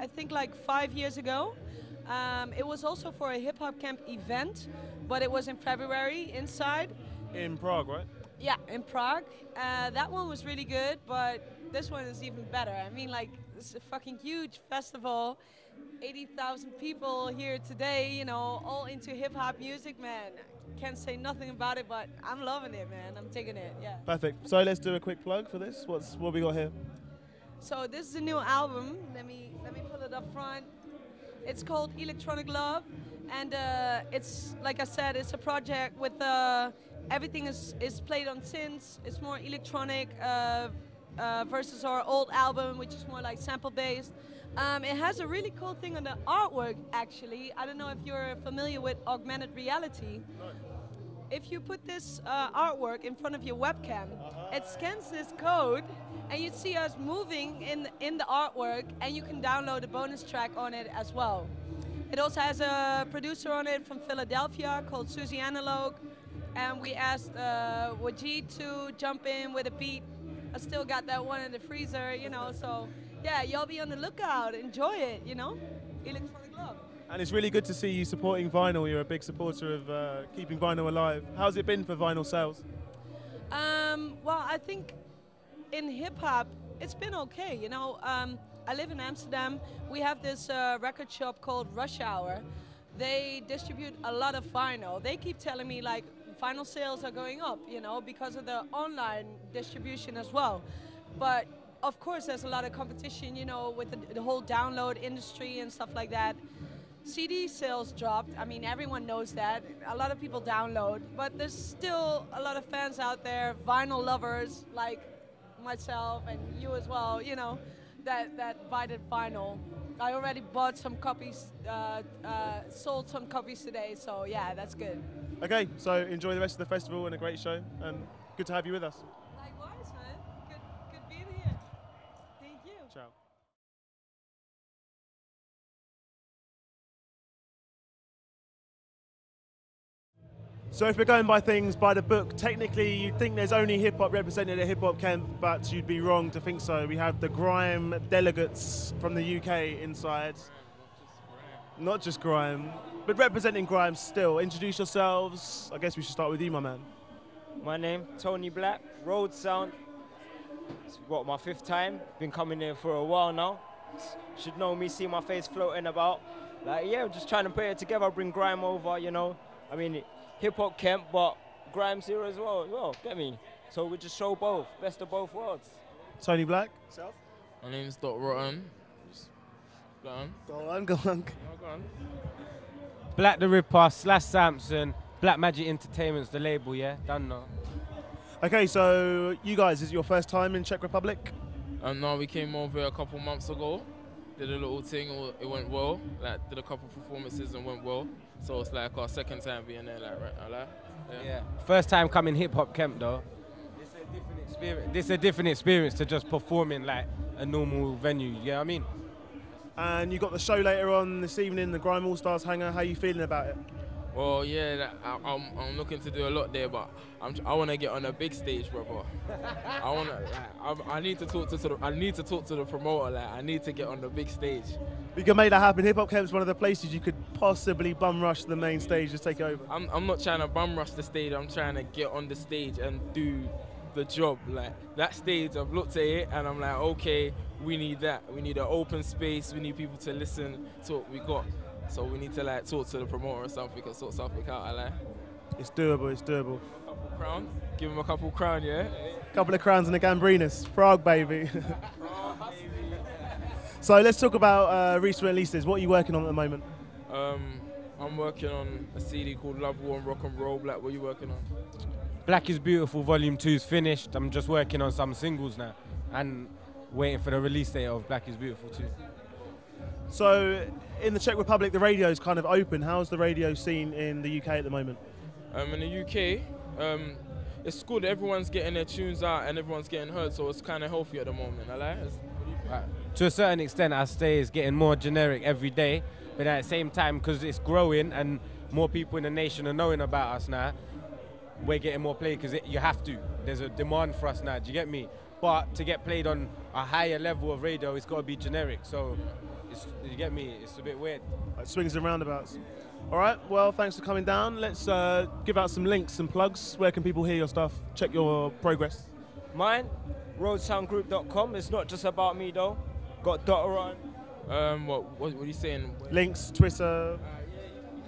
I think like 5 years ago. It was also for a hip hop camp event, but it was in February inside. In Prague, right? Yeah, in Prague. That one was really good, but this one is even better. I mean, like, it's a fucking huge festival. 80,000 people here today, you know, all into hip hop music, man. Can't say nothing about it, but I'm loving it, man. I'm taking it, yeah. Perfect. So let's do a quick plug for this. What we got here? So this is a new album. Let me pull it up front. It's called Electronic Love, and it's, like I said, it's a project with everything is played on synths. It's more electronic versus our old album, which is more like sample based. It has a really cool thing on the artwork, actually. I don't know if you're familiar with augmented reality. If you put this artwork in front of your webcam, it scans this code, and you see us moving in the artwork, and you can download a bonus track on it as well. It also has a producer on it from Philadelphia called Susie Analog, and we asked Wajid to jump in with a beat. I still got that one in the freezer, you know, so yeah, y'all be on the lookout, enjoy it, you know? Electronic Love. And it's really good to see you supporting vinyl. You're a big supporter of keeping vinyl alive. How's it been for vinyl sales? Well, I think in hip hop, it's been okay, you know. I live in Amsterdam. We have this record shop called Rush Hour. They distribute a lot of vinyl. They keep telling me like vinyl sales are going up, you know, because of the online distribution as well. But of course, there's a lot of competition, you know, with the whole download industry and stuff like that. CD sales dropped. I mean, everyone knows that. A lot of people download, but there's still a lot of fans out there, vinyl lovers like myself and you as well, you know, that buy the vinyl. I already bought some copies, sold some copies today, so yeah, that's good. Okay, so enjoy the rest of the festival and a great show, and good to have you with us. Likewise, man. Good being here. Thank you. Ciao. So if we're going by things by the book, technically you'd think there's only hip-hop represented at Hip Hop Kemp, but you'd be wrong to think so. We have the grime delegates from the UK inside. Not just grime, but representing grime still. Introduce yourselves. I guess we should start with you, my man. My name, Tony Black, Road Sound. It's what, my 5th time. Been coming here for a while now. Should know me, see my face floating about. Like, yeah, just trying to put it together, bring grime over, you know. I mean, Hip Hop Kemp, but grime's here as well, get me? So we just show both, best of both worlds. Tony Black. Self? My name's Dot Rotten. Go on. Go on, go on. Go on. Black the Ripper, Slash Sampson, Black Magic Entertainment's the label, yeah? Done now. Okay, so you guys, is it your first time in Czech Republic? No, we came over a couple months ago. Did a little thing, it went well. Like, did a couple performances and went well. So it's like our 2nd time being there, like, right? Yeah. First time coming Hip Hop Kemp though. It's a different experience. This is a different experience to just performing like a normal venue. You know what I mean? And you got the show later on this evening, the Grime All Stars Hangar. How are you feeling about it? Well, yeah, I'm looking to do a lot there, but I want to get on a big stage, brother. I need to talk to the promoter. Like, I need to get on the big stage. We can make that happen. Hip Hop Kemp's one of the places you could possibly bum rush the main stage, just take it over. I'm not trying to bum rush the stage. I'm trying to get on the stage and do the job. Like, that stage, I've looked at it and I'm like, okay, we need that. We need an open space. We need people to listen to what we got. So we need to like talk to the promoter or something and sort something out. I like. It's doable. It's doable. Couple crown. Give him a couple crown, yeah. Couple of crowns and a Gambrinus. Prague, baby. So let's talk about recent releases. What are you working on at the moment? I'm working on a CD called Love, War and Rock and Roll. Black, what are you working on? Black is Beautiful Volume 2 is finished. I'm just working on some singles now and waiting for the release date of Black is Beautiful 2. So in the Czech Republic, the radio is kind of open. How's the radio scene in the UK at the moment? In the UK, it's good. Everyone's getting their tunes out and everyone's getting heard, so it's kind of healthy at the moment. I like it. To a certain extent, I say it's getting more generic every day, but at the same time, because it's growing and more people in the nation are knowing about us now, we're getting more play because you have to. There's a demand for us now, do you get me? But to get played on a higher level of radio, it's got to be generic. So you get me? It's a bit weird. Like swings and roundabouts. All right, well, thanks for coming down. Let's give out some links and plugs. Where can people hear your stuff, check your progress? Mine, roadsoundgroup.com. It's not just about me though. Got Dotter on. What are you saying? Links, Twitter,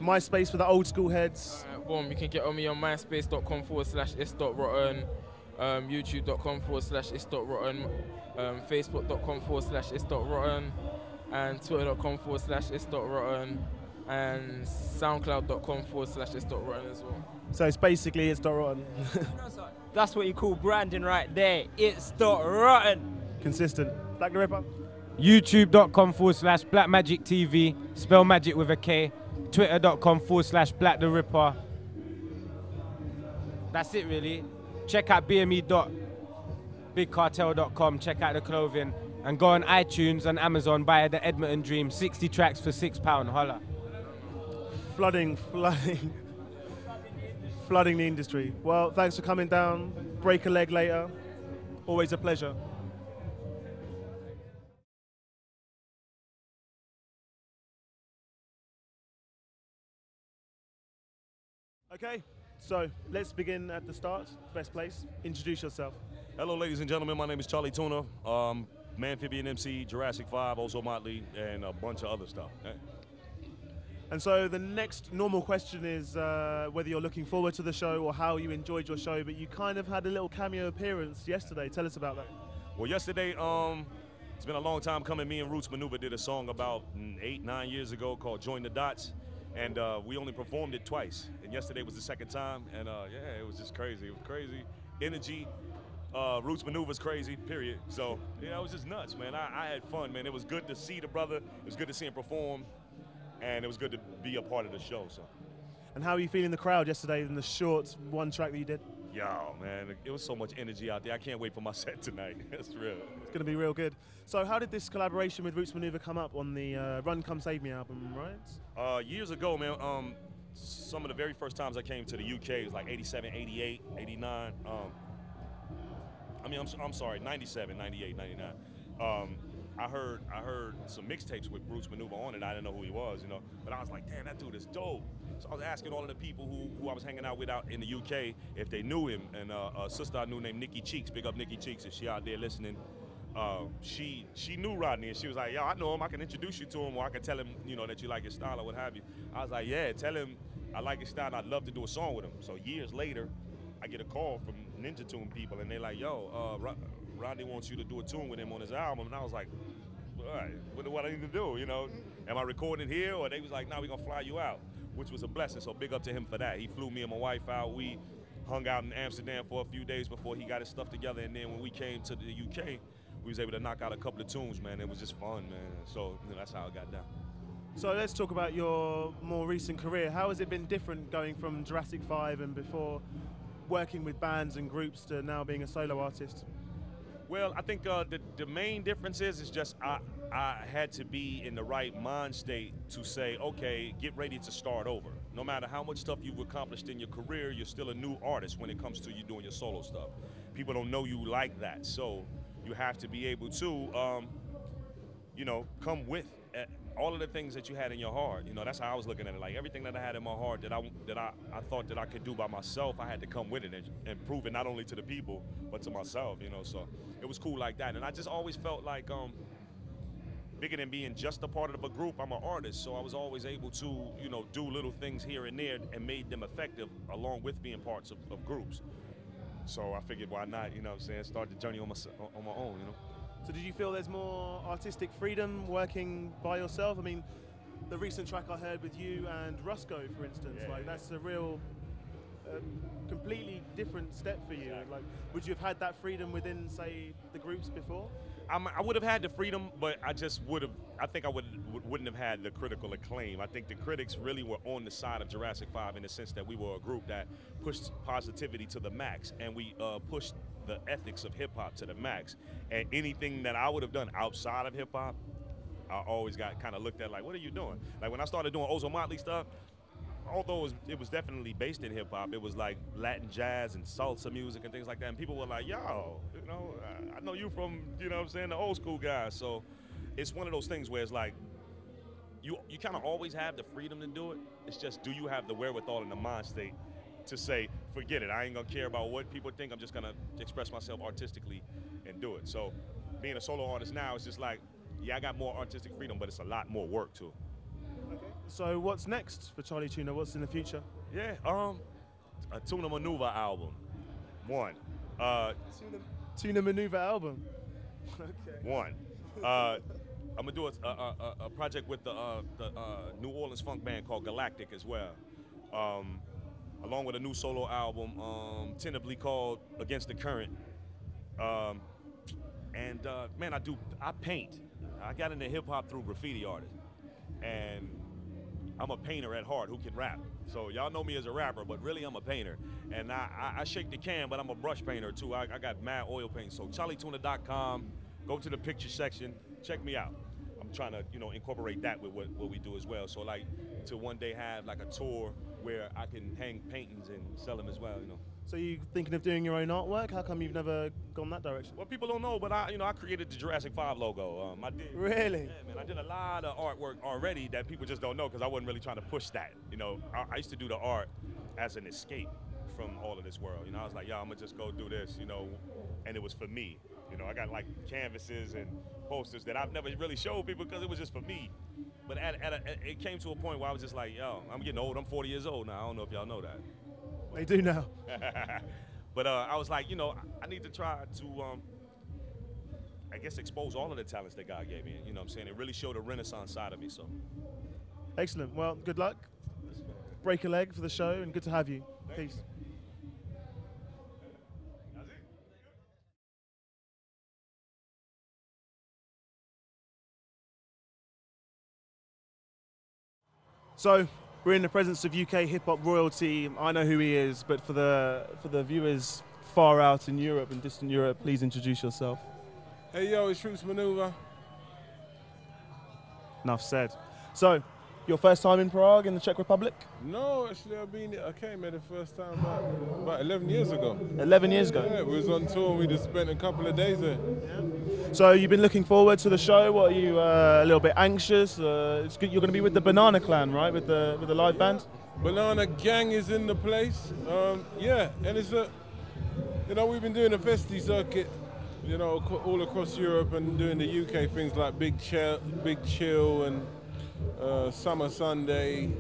MySpace for the old school heads. Boom, you can get on me on myspace.com/is.rotten, youtube.com/is.rotten, facebook.com/is.rotten, and twitter.com/is.rotten, and soundcloud.com/is.rotten as well. So it's basically it's .rotten. That's what you call branding right there. It's rotten. Consistent. Black the Ripper. youtube.com/blackmagictv, spell magic with a K, twitter.com/Black the Ripper. That's it really. Check out bme.bigcartel.com, check out the clothing, and go on iTunes and Amazon, buy the Edmonton Dream, 60 tracks for £6, holla. Flooding the industry. Well, thanks for coming down. Break a leg later. Always a pleasure. Okay, so let's begin at the start. Best place. Introduce yourself. Hello, ladies and gentlemen. My name is Charlie Tuna, Amphibian MC, Jurassic 5, also Motley, and a bunch of other stuff. And so the next normal question is whether you're looking forward to the show or how you enjoyed your show, but you kind of had a little cameo appearance yesterday. Tell us about that. Well, yesterday, it's been a long time coming. Me and Roots Maneuver did a song about 8-9 years ago called Join the Dots, and we only performed it twice. And yesterday was the second time, and yeah, it was just crazy. It was crazy. Energy. Roots Maneuver's crazy, period. So, yeah, it was just nuts, man. I had fun, man. It was good to see the brother. It was good to see him perform. And it was good to be a part of the show. So. And how are you feeling the crowd yesterday in the short one track that you did? Yo, man, it was so much energy out there. I can't wait for my set tonight. It's real. It's going to be real good. So how did this collaboration with Roots Maneuver come up on the Run Come Save Me album, right? Years ago, man, some of the very first times I came to the UK, it was like 87, 88, 89. I'm sorry, 97, 98, 99. I heard some mixtapes with Roots Maneuver on it. I didn't know who he was, you know, but I was like, damn, that dude is dope. So I was asking all of the people who I was hanging out with out in the UK if they knew him. And a sister I knew named Nikki Cheeks, big up Nikki Cheeks, if she out there listening, she knew Rodney, and she was like, yo, I know him, I can introduce you to him, or I can tell him, you know, that you like his style or what have you. I was like, yeah, tell him I like his style and I'd love to do a song with him. So years later, I get a call from Ninja Tune people, and they're like, yo, Rodney wants you to do a tune with him on his album. And I was like, all right, what I need to do, you know? Am I recording here? Or they was like, no, we're gonna fly you out, which was a blessing, so big up to him for that. He flew me and my wife out. We hung out in Amsterdam for a few days before he got his stuff together, and then when we came to the UK, we was able to knock out a couple of tunes, man. It was just fun, man. So, you know, that's how it got down. So let's talk about your more recent career. How has it been different going from Jurassic 5 and before working with bands and groups to now being a solo artist? Well, I think the main difference is just I had to be in the right mind state to say, okay, get ready to start over. No matter how much stuff you've accomplished in your career, you're still a new artist when it comes to you doing your solo stuff. People don't know you like that, so you have to be able to, you know, come with all of the things that you had in your heart. You know, that's how I was looking at it. Like everything that I had in my heart that I thought that I could do by myself, I had to come with it and prove it not only to the people but to myself. You know, so it was cool like that. And I just always felt like bigger than being just a part of a group, I'm an artist, so I was always able to, you know, do little things here and there and made them effective along with being parts of groups. So I figured, why not, you know what I'm saying, start the journey on my own, you know. So did you feel there's more artistic freedom working by yourself? I mean, the recent track I heard with you and Rusko, for instance, yeah, like that's a real, completely different step for you. Exactly. Like, would you have had that freedom within, say, the groups before? I would have had the freedom, but I just I think I wouldn't have had the critical acclaim. I think the critics really were on the side of Jurassic 5 in the sense that we were a group that pushed positivity to the max, and we pushed the ethics of hip hop to the max. And anything that I would have done outside of hip hop, I always got kind of looked at like, what are you doing? Like when I started doing Ozo Motley stuff, although it was definitely based in hip hop, it was like Latin jazz and salsa music and things like that. And people were like, yo, you know, I know you from, you know what I'm saying, the old school guys. So it's one of those things where it's like, you kind of always have the freedom to do it. It's just, do you have the wherewithal and the mind state to say, forget it, I ain't gonna care about what people think, I'm just gonna express myself artistically and do it. So being a solo artist now, it's just like, yeah, I got more artistic freedom, but it's a lot more work too. So what's next for Charlie Tuna? What's in the future? Yeah, a Tuna Maneuver album, one. Tuna Maneuver album. Okay. One. I'm gonna do a project with the New Orleans funk band called Galactic as well, along with a new solo album, tentatively called Against the Current. Man, I paint. I got into hip hop through graffiti artists, and I'm a painter at heart who can rap. So y'all know me as a rapper, but really I'm a painter. And I shake the can, but I'm a brush painter too. I got mad oil paint. So charlietuna.com, go to the picture section, check me out. I'm trying to, incorporate that with what we do as well. So like to one day have like a tour where I can hang paintings and sell them as well, So you thinking of doing your own artwork? How come you've never gone that direction? Well, people don't know, but I created the Jurassic 5 logo. I did. Really? Yeah, man. I did a lot of artwork already that people just don't know because I wasn't really trying to push that. I used to do the art as an escape from all of this world. I was like, yo, I'm gonna just go do this, and it was for me. I got like canvases and posters that I've never really showed people because it was just for me. But it came to a point where I was just like, yo, I'm getting old. I'm 40 years old now. I don't know if y'all know that. They do now. But I was like, I need to try to, I guess, expose all of the talents that God gave me. You know what I'm saying? It really showed a renaissance side of me. So. Excellent. Well, good luck. Break a leg for the show, and good to have you. Peace. So we're in the presence of UK hip-hop royalty. I know who he is, but for the viewers far out in Europe and distant Europe, please introduce yourself. Hey yo, it's Roots Maneuver. Enough said. So, your first time in Prague in the Czech Republic? No, actually I came here the first time about 11 years ago. 11 years ago? Yeah, we was on tour and we just spent a couple of days there. Yeah. So you've been looking forward to the show. What, are you a little bit anxious? It's good. You're going to be with the Banana Clan, right? With the live band. Banana Gang is in the place. Yeah, and it's we've been doing a festy circuit, all across Europe and doing the UK things like Big Chill and Summer Sunday,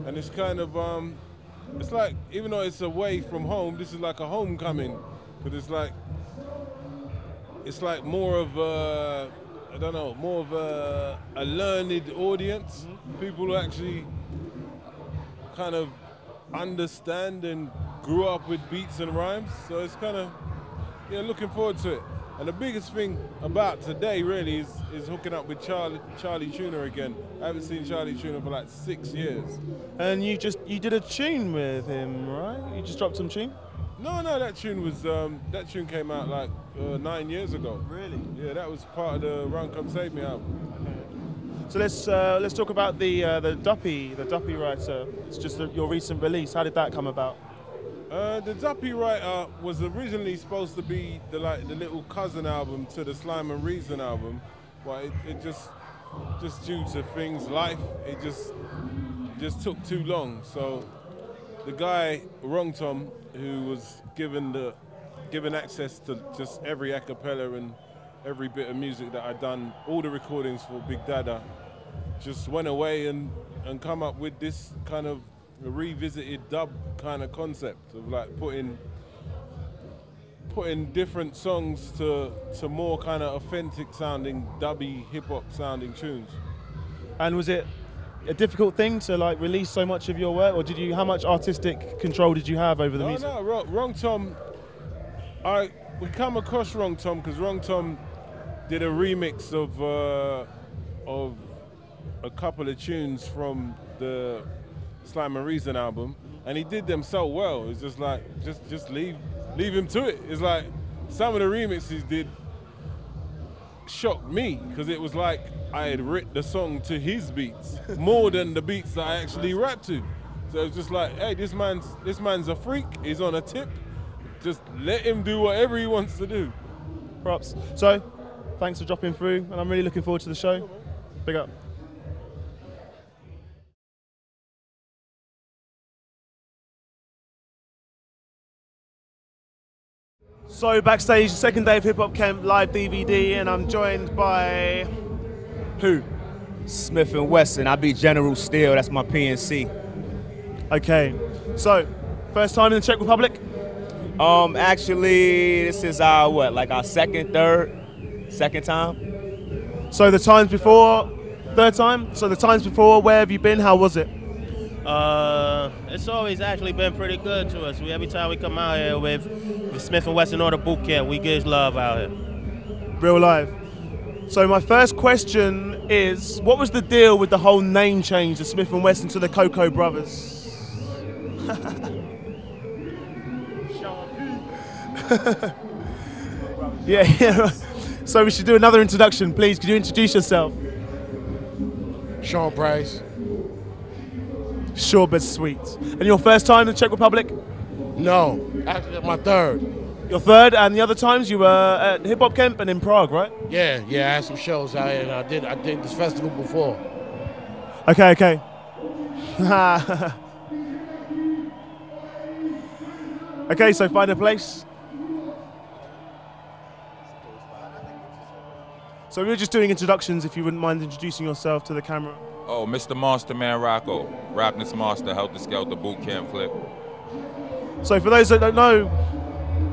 and it's kind of it's like, even though it's away from home, this is like a homecoming, because it's like more of a, more of a learned audience. Mm-hmm. People who actually kind of understand and grew up with beats and rhymes. So it's kind of, looking forward to it. And the biggest thing about today really is hooking up with Charlie Tuna again. I haven't seen Charlie Tuna for like 6 years. And you did a tune with him, right? You just dropped some tune? No, that tune came out like 9 years ago. Really? Yeah, that was part of the Run Come Save Me album. So let's talk about the Duppy Writer. It's just your recent release. How did that come about? The Duppy Writer was originally supposed to be the little cousin album to the Slime and Reason album, but it just due to things, life, it just took too long. So the guy Wrong Tom, who was given access to just every a cappella and every bit of music that I'd done, all the recordings for Big Dada, just went away and come up with this kind of a revisited dub kind of concept of like putting different songs to more kind of authentic sounding, dubby, hip hop sounding tunes. And was it a difficult thing to like release so much of your work, or how much artistic control did you have over the music? No, Wrong Tom, we come across Wrong Tom because Wrong Tom did a remix of a couple of tunes from the Slime and Reason album, and he did them so well. It's just like, just leave him to it. It's like some of the remixes did shocked me because it was like I had written the song to his beats more than the beats that I actually rap to. So it's just like, hey, this man's a freak. He's on a tip. Just let him do whatever he wants to do. Props. So, thanks for dropping through, and I'm really looking forward to the show. Big up. So backstage, second day of Hip Hop Kemp live DVD, and I'm joined by who? Smith & Wesson. I be General Steel, that's my PNC. Okay, so first time in the Czech Republic? Actually, this is our, like our second time? So the times before, third time? So the times before, where have you been? How was it? It's always actually been pretty good to us. Every time we come out here with Smith & Wesson or the boot camp, we get love out here. Real live. So my first question is, what was the deal with the whole name change of Smith & Wesson to the Cocoa Brothers? Yeah. So we should do another introduction, please. Could you introduce yourself? Sean Price. Sure, but sweet. And your first time in the Czech Republic? No, actually my third. Your third, and the other times you were at Hip Hop Kemp and in Prague, right? Yeah, I had some shows out here, and I did this festival before. Okay. Okay, so find a place. So we were just doing introductions, if you wouldn't mind introducing yourself to the camera. Oh, Mr. Monster Man Rocco, Rockness Monster, Helter Skelter Boot Camp Clip. So for those that don't know,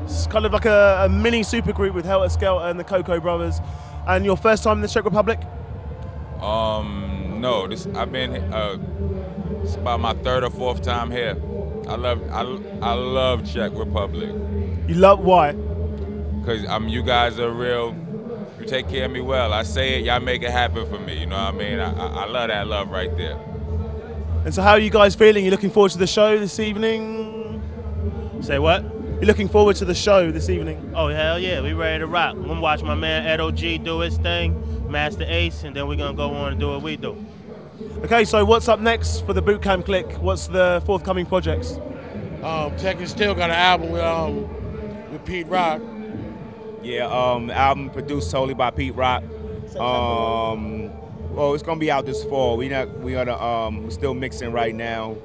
it's kind of like a mini supergroup with Helter Skelter and the Cocoa Brothers. And your first time in the Czech Republic? No, I've been it's about my third or fourth time here. I love Czech Republic. You love, why? Because you guys are real. You take care of me well. I say it, y'all make it happen for me. You know what I mean? I love that love right there. And so how are you guys feeling? You looking forward to the show this evening? Say what? You're looking forward to the show this evening? Oh, hell yeah, we ready to rock. I'm gonna watch my man Ed O.G. do his thing, Master Ace, and then we're gonna go on and do what we do. Okay, so what's up next for the Boot Camp Click? What's the forthcoming projects? Tech is still got an album with Pete Rock. Yeah, album produced totally by Pete Rock. Well, it's gonna be out this fall. We're still mixing right now.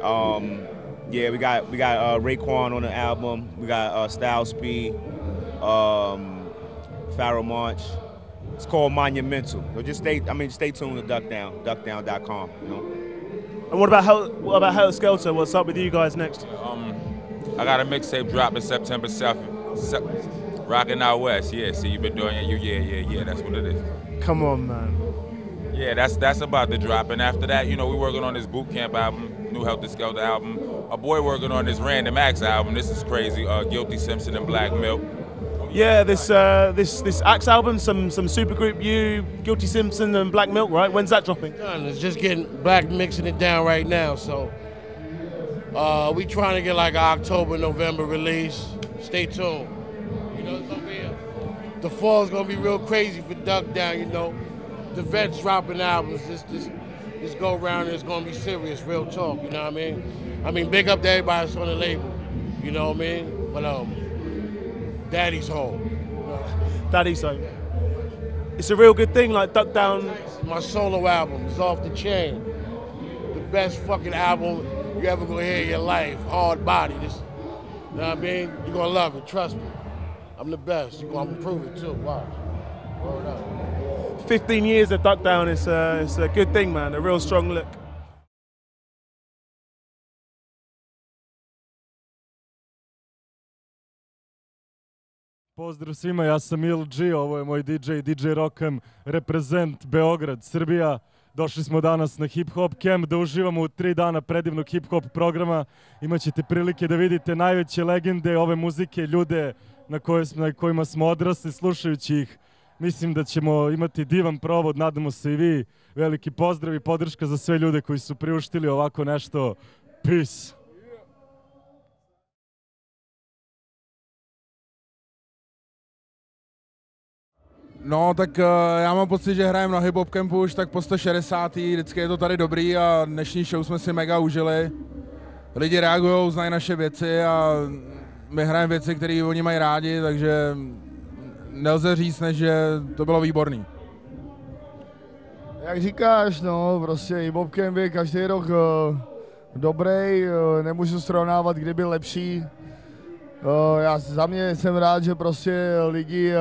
Yeah, we got Raekwon on the album. We got Style Speed, Pharaoh March. It's called Monumental. So just stay tuned to duckdown.com. You know. And what about Helter Skelter? What's up with you guys next? I got a mixtape dropping September 7th. Rockin' Out West. Yeah, see you've been doing it. Yeah. That's what it is. Come on, man. Yeah, that's about to drop. And after that, we working on this Boot Camp album, new Helter Skelter album. A boy working on this Random Acts album. This is crazy. Guilty Simpson and Black Milk. Yeah, this Axe album, some supergroup, you, Guilty Simpson and Black Milk, right? When's that dropping? It's just getting Black mixing it down right now, so we trying to get like an October, November release. Stay tuned. It's gonna be the fall's gonna be real crazy for Duck Down. The vets dropping albums. This go round is gonna be serious, real talk. You know what I mean? Big up to everybody that's on the label. You know what I mean? But Daddy's home. Daddy's home. It's a real good thing, like Duck Down. My solo album is Off the Chain. The best fucking album you ever gonna hear in your life. Hard body. You know what I mean? You're gonna love it, trust me. I'm the best. I'm gonna prove it too. Watch. Roll it up. 15 years of Duck Down, it's a good thing, man. A real strong look. Pozdrav svima, ja sam LG, ovo je moj DJ Rock'em, reprezent Beograd, Srbija. Došli smo danas na Hip Hop Kemp da uživamo u 3 dana predivnog hip hop programa. Imaćete prilike da vidite najveće legende ove muzike, ljude na kojima smo odrasli slušajući ih. Mislim da ćemo imati divan provod, nadamo se i vi. Veliki pozdrav i podrška za sve ljude koji su priuštili ovako nešto. Peace! No, tak já mám pocit, že hrajeme na Hip Hop Campu už tak po 160. Vždycky je to tady dobrý a dnešní show jsme si mega užili. Lidi reagují, znají naše věci a my hrajeme věci, které oni mají rádi, takže nelze říct, než že to bylo výborný. Jak říkáš, no, prostě Hip Hop Camp je každý rok dobrý, nemůžu srovnávat, kdy byl lepší. Já za mě jsem rád, že prostě lidi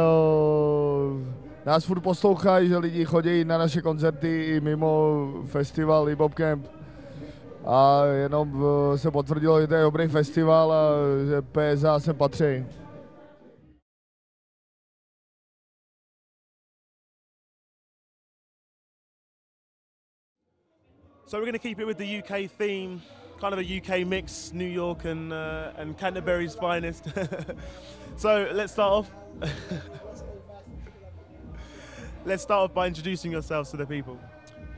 nás furt poslouchají, že lidi chodí na naše koncerty i mimo festival Hip Hop Camp. A jenom se potvrdilo, že to je dobrý festival a že PSA sem patří. So we're going to keep it with the UK theme, kind of a UK mix, New York and Canterbury's finest. So let's start off. Let's start off by introducing yourselves to the people.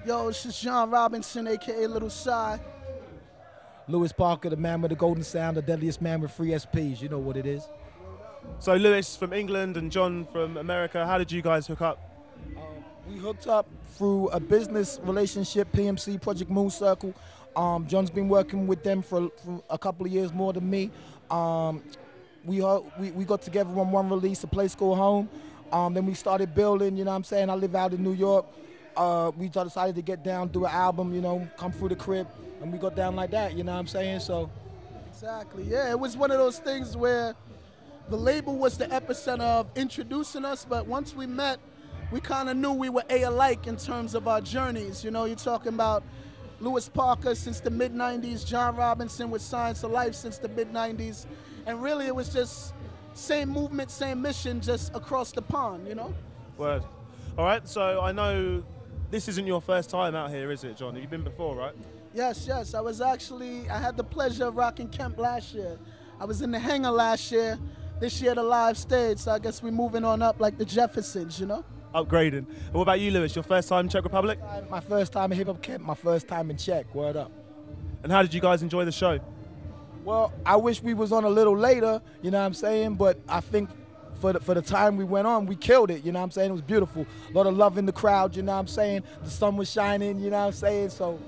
Yo, this is John Robinson, aka Little Cy. Lewis Parker, the man with the golden sound, the deadliest man with 3 SPs. You know what it is. So Lewis from England and John from America, how did you guys hook up? We hooked up through a business relationship, PMC, Project Moon Circle. John's been working with them for a couple of years more than me. We got together on one release, A Place Called Home. Then we started building, you know what I'm saying? I live out in New York. We decided to get down, do an album, you know, come through the crib, and we got down like that, you know what I'm saying? So. Exactly, yeah. It was one of those things where the label was the epicenter of introducing us, but once we met, we kind of knew we were alike in terms of our journeys. You know, you're talking about Lewis Parker since the mid-90s, John Robinson with Science of Life since the mid-90s, and really it was just same movement, same mission, just across the pond, you know? Word. All right, so I know this isn't your first time out here, is it, John? You've been before, right? Yes, yes. I had the pleasure of rocking Kemp last year. I was in the hangar last year. This year, the live stage, so I guess we're moving on up like the Jeffersons, you know? Upgrading. And what about you, Lewis? Your first time in Czech Republic? My first time in Hip Hop Camp, my first time in Czech. Word up. And how did you guys enjoy the show? Well, I wish we was on a little later, you know what I'm saying? But I think for the time we went on, we killed it, you know what I'm saying? It was beautiful. A lot of love in the crowd, you know what I'm saying? The sun was shining, you know what I'm saying? So,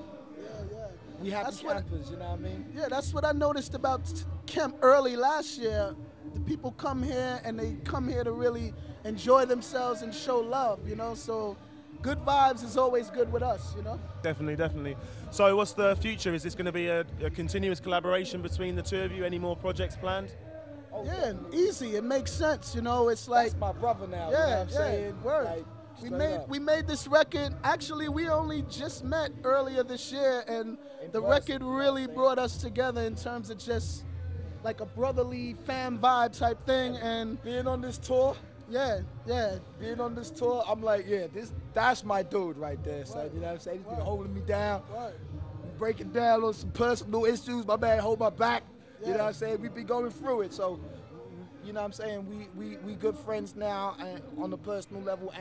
we happy campers, you know what I mean? Yeah, that's what I noticed about Kemp early last year. The people come here and they come here to really enjoy themselves and show love, you know? So good vibes is always good with us, you know? Definitely, definitely. So what's the future? Is this going to be a continuous collaboration between the two of you? Any more projects planned? Yeah, easy. It makes sense, you know? It's like... That's my brother now, yeah, you know what I'm saying? Word. Like, we made this record. Actually, we only just met earlier this year, and the record really brought us together in terms of just like a brotherly fan vibe type thing. And being on this tour, yeah. Being on this tour, I'm like, that's my dude right there, son. You know what I'm saying? He's been holding me down, breaking down on some personal issues. My man hold my back. You know what I'm saying? We be going through it, so. You know what I'm saying? We good friends now and on the personal level,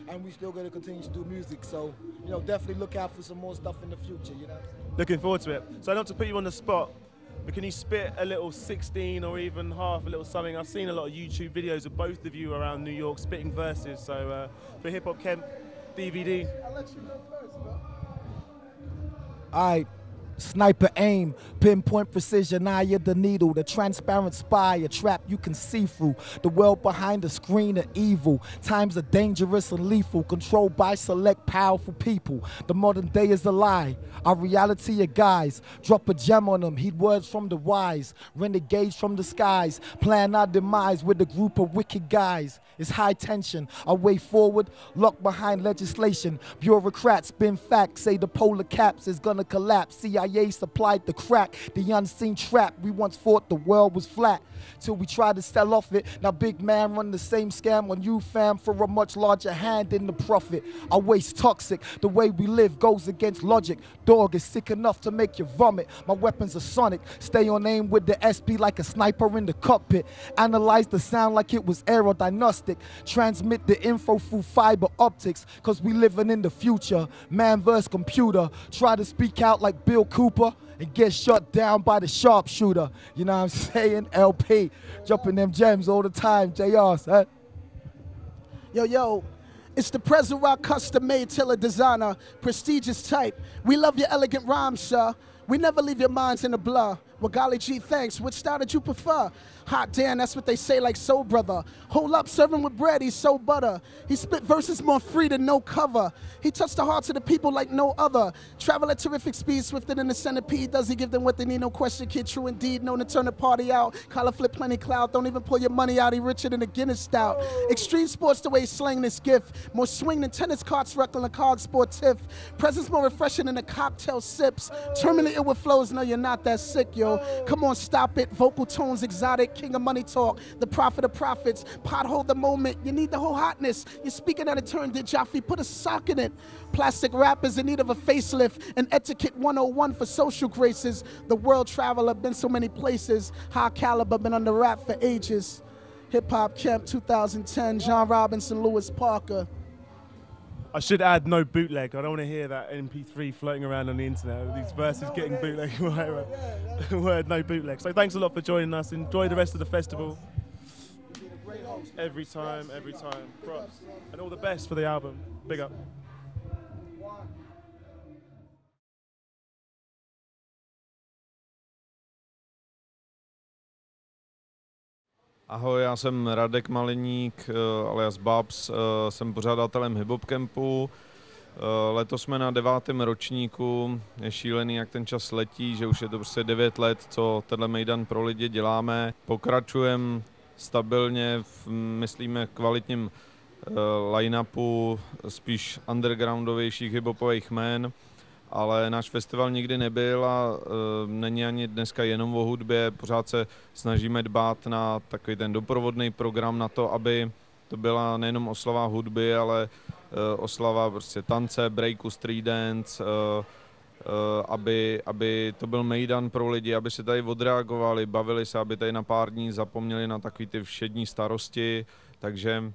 and we still going to continue to do music. So, you know, definitely look out for some more stuff in the future, you know? Looking forward to it. So not to put you on the spot, but can you spit a little 16 or even half a little something? I've seen a lot of YouTube videos of both of you around New York spitting verses. So for Hip Hop Camp DVD. I'll let you go first, bro. All right. Sniper aim, pinpoint precision, eye of the needle, the transparent spy, a trap you can see through, the world behind the screen of evil. Times are dangerous and lethal, controlled by select powerful people. The modern day is a lie, our reality a guise. Drop a gem on them, heed words from the wise, renegades from the skies, plan our demise with a group of wicked guys. It's high tension, our way forward, locked behind legislation. Bureaucrats spin facts, say the polar caps is gonna collapse. CIA supplied the crack, the unseen trap. We once thought the world was flat, till we tried to sell off it. Now big man run the same scam on you, fam, for a much larger hand in the profit. Our waste toxic, the way we live goes against logic. Dog is sick enough to make you vomit. My weapons are sonic, stay on aim with the SP like a sniper in the cockpit. Analyze the sound like it was aerodynamic. Transmit the info through fiber optics, cause we living in the future. Man versus computer, try to speak out like Bill Cooper and get shut down by the sharpshooter. You know what I'm saying? LP, dropping them gems all the time, JR, son. Yo, it's the Present Rock custom-made Tailor designer, prestigious type. We love your elegant rhymes, sir. We never leave your minds in a blur. Well, golly gee, thanks. Which style did you prefer? Hot damn, that's what they say like soul brother. Hold up, serve him with bread, he's so butter. He spit verses more free than no cover. He touched the hearts of the people like no other. Travel at terrific speed, swifter than the centipede. Does he give them what they need? No question, kid, true indeed. Known to turn the party out. Collar flip, plenty cloud. Don't even pull your money out, he richer than a Guinness stout. Extreme sports the way he slang this gift. More swing than tennis carts, reckon a cog sport tiff. Presence more refreshing than the cocktail sips. Terminally ill with flows, no, you're not that sick, yo. Come on, stop it. Vocal tones exotic, king of money talk, the prophet of prophets. Pothole the moment, you need the whole hotness. You're speaking out of turn, did Jaffe put a sock in it? Plastic rap is in need of a facelift, an etiquette 101 for social graces. The world traveler, been so many places. High caliber, been under rap for ages. Hip Hop Kemp 2010, John Robinson, Lewis Parker. I should add no bootleg. I don't want to hear that MP3 floating around on the internet. These verses getting bootleg. Word, no bootleg. So thanks a lot for joining us. Enjoy the rest of the festival. Every time. Props. And all the best for the album. Big up. Ahoj, já jsem Radek Maliník, alias Babs, jsem pořadatelem Hip Hop Campu. Letos jsme na 9. ročníku, je šílený, jak ten čas letí, že už je to prostě 9 let, co tenhle mejdan pro lidi děláme. Pokračujeme stabilně v, myslíme, kvalitním line-upu spíš undergroundovějších hip-hopových jmén, ale náš festival nikdy nebyl a není ani dneska jenom o hudbě, pořád se snažíme dbát na takový ten doprovodný program na to, aby to byla nejenom oslava hudby, ale oslava prostě tance, breaku, street dance, aby to byl mejdan pro lidi, aby se tady odreagovali, bavili se, aby tady na pár dní zapomněli na takový ty všední starosti, takže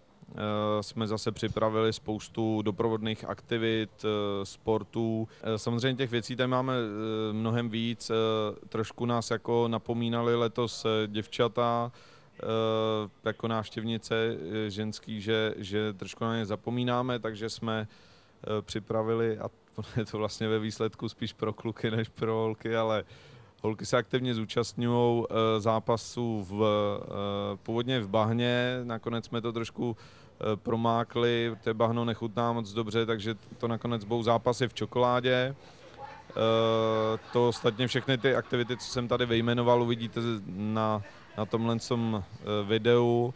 jsme zase připravili spoustu doprovodných aktivit, sportů. Samozřejmě těch věcí tady máme mnohem víc. Trošku nás jako napomínali letos děvčata jako návštěvnice ženský, že trošku na ně zapomínáme, takže jsme připravili, a je to vlastně ve výsledku spíš pro kluky než pro holky, ale holky se aktivně zúčastňují zápasů původně v bahně, nakonec jsme to trošku promákli, to bahno nechutná moc dobře, takže to nakonec budou zápasy v čokoládě. To ostatně všechny ty aktivity, co jsem tady vyjmenoval, uvidíte na tomhle videu.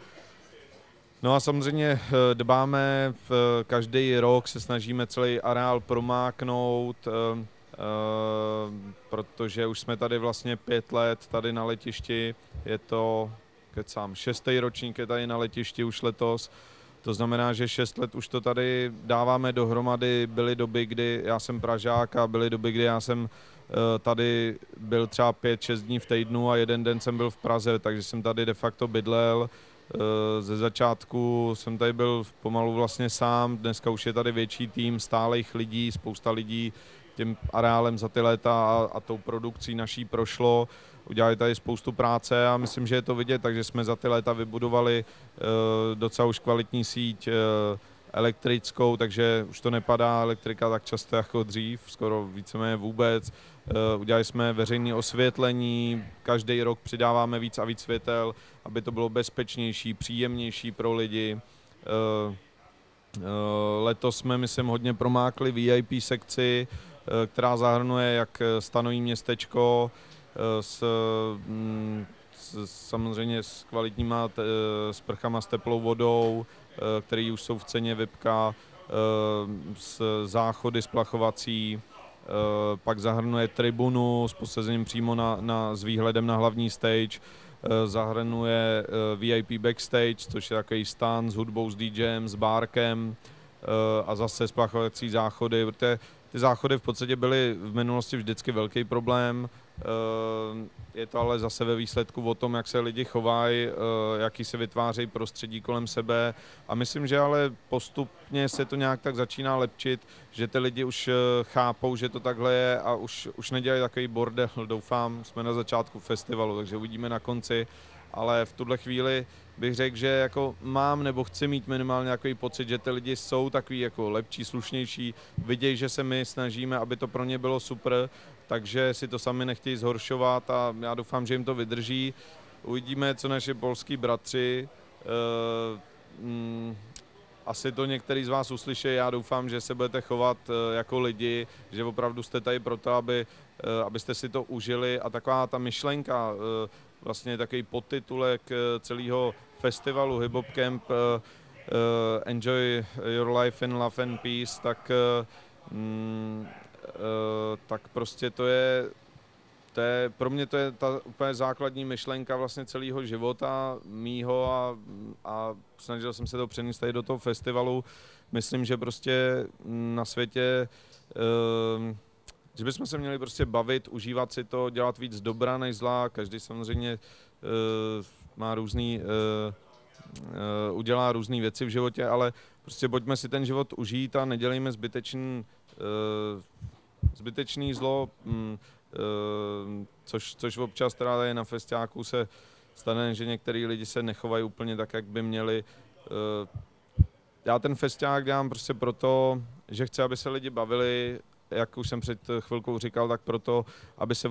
No a samozřejmě dbáme, každý rok se snažíme celý areál promáknout, protože už jsme tady vlastně 5 let tady na letišti, je to, kecám, 6. ročník je tady na letišti už letos, to znamená, že 6 let už to tady dáváme dohromady, byly doby, kdy já jsem Pražák a byly doby, kdy já jsem tady byl třeba 5-6 dní v týdnu a jeden den jsem byl v Praze, takže jsem tady de facto bydlel. Ze začátku jsem tady byl pomalu vlastně sám, dneska už je tady větší tým stálých lidí, spousta lidí tím areálem za ty léta a tou produkcí naší prošlo. Udělali tady spoustu práce a myslím, že je to vidět, takže jsme za ty léta vybudovali docela už kvalitní síť elektrickou, takže už to nepadá elektrika tak často jako dřív, skoro víceméně vůbec. Udělali jsme veřejné osvětlení, každý rok přidáváme víc a víc světel, aby to bylo bezpečnější, příjemnější pro lidi. Letos jsme, myslím, hodně promákli VIP sekci, která zahrnuje jak stanový městečko, samozřejmě s kvalitníma sprchama s teplou vodou, které už jsou v ceně VIPka, s záchody splachovací, pak zahrnuje tribunu s posazením přímo s výhledem na hlavní stage, zahrnuje VIP backstage, což je takový stan s hudbou, s DJem, s bárkem a zase splachovací záchody, protože ty záchody v podstatě byly v minulosti vždycky velký problém. Je to ale zase ve výsledku o tom, jak se lidi chovají, jaký se vytvářejí prostředí kolem sebe a myslím, že ale postupně se to nějak tak začíná lepšit, že ty lidi už chápou, že to takhle je a už nedělají takový bordel, doufám, jsme na začátku festivalu, takže uvidíme na konci, ale v tuhle chvíli bych řekl, že jako mám nebo chci mít minimálně takový pocit, že ty lidi jsou takový jako lepší, slušnější, vidějí, že se my snažíme, aby to pro ně bylo super, takže si to sami nechtějí zhoršovat a já doufám, že jim to vydrží. Uvidíme, co naši polský bratři. Asi to některý z vás uslyší, já doufám, že se budete chovat jako lidi, že opravdu jste tady proto, abyste si to užili a taková ta myšlenka, vlastně takový podtitulek celého festivalu Hip Hop Camp Enjoy Your Life in Love and Peace, tak prostě to je pro mě to je ta úplně základní myšlenka vlastně celého života mýho a snažil jsem se to přenést tady do toho festivalu. Myslím, že prostě na světě, že bychom se měli prostě bavit, užívat si to, dělat víc dobra než zla. Každý samozřejmě má udělá různé věci v životě, ale prostě pojďme si ten život užít a nedělejme zbytečný zlo, což občas teda tady na festiáku se stane, že některý lidi se nechovají úplně tak, jak by měli. Já ten festiák dělám prostě proto, že chci, aby se lidi bavili, jak už jsem před chvilkou říkal, tak proto, aby se